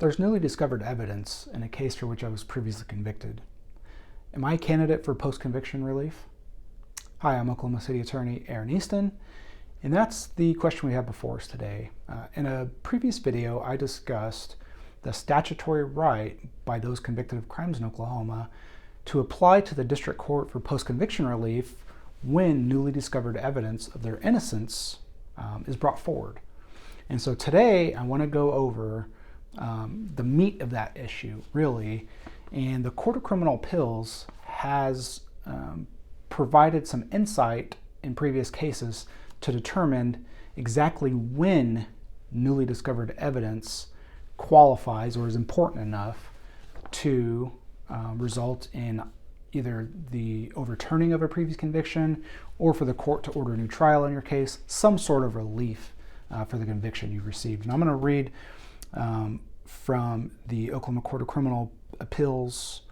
There's newly discovered evidence in a case for which I was previously convicted. Am I a candidate for post-conviction relief? Hi, I'm Oklahoma City Attorney Aaron Easton, and that's the question we have before us today. In a previous video, I discussed the statutory right by those convicted of crimes in Oklahoma to apply to the district court for post-conviction relief when newly discovered evidence of their innocence is brought forward. And so today I want to go over the meat of that issue, really. And the Court of Criminal Appeals has provided some insight in previous cases to determine exactly when newly discovered evidence qualifies or is important enough to result in either the overturning of a previous conviction or for the court to order a new trial in your case, some sort of relief for the conviction you received. And I'm going to read from the Oklahoma Court of Criminal Appeals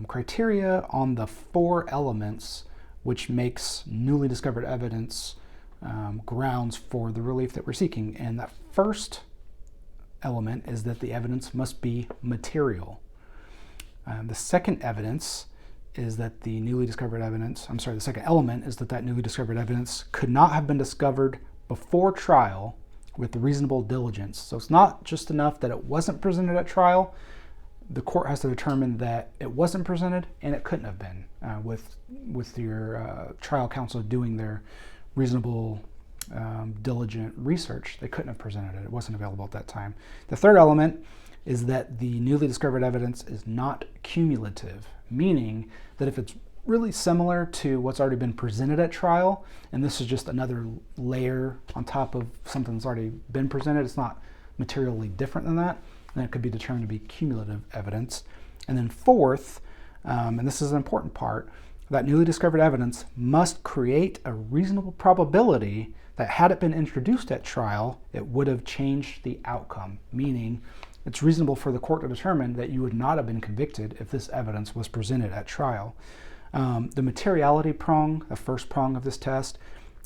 criteria on the 4 elements which makes newly discovered evidence grounds for the relief that we're seeking. And that first element is that the evidence must be material. The second evidence is that the newly discovered evidence, the second element is that newly discovered evidence could not have been discovered before trial with reasonable diligence. So it's not just enough that it wasn't presented at trial. The court has to determine that it wasn't presented and it couldn't have been with your trial counsel doing their reasonable diligent research. They couldn't have presented it. It wasn't available at that time. The third element is that the newly discovered evidence is not cumulative, meaning that if it's really similar to what's already been presented at trial, and this is just another layer on top of something that's already been presented, it's not materially different than that, then it could be determined to be cumulative evidence. And then fourth, and this is an important part, that newly discovered evidence must create a reasonable probability that had it been introduced at trial, it would have changed the outcome, meaning it's reasonable for the court to determine that you would not have been convicted if this evidence was presented at trial. The materiality prong, the first prong of this test,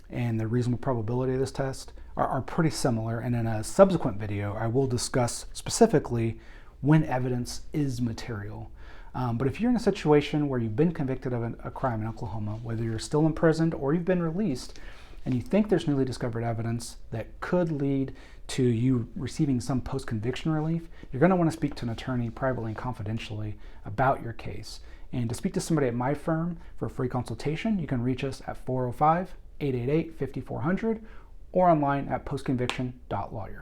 and the reasonable probability of this test are pretty similar. And in a subsequent video, I will discuss specifically when evidence is material. But if you're in a situation where you've been convicted of a crime in Oklahoma, whether you're still imprisoned or you've been released, and you think there's newly discovered evidence that could lead to you receiving some post-conviction relief, you're going to want to speak to an attorney privately and confidentially about your case. And to speak to somebody at my firm for a free consultation, you can reach us at 405-888-5400 or online at postconviction.lawyer.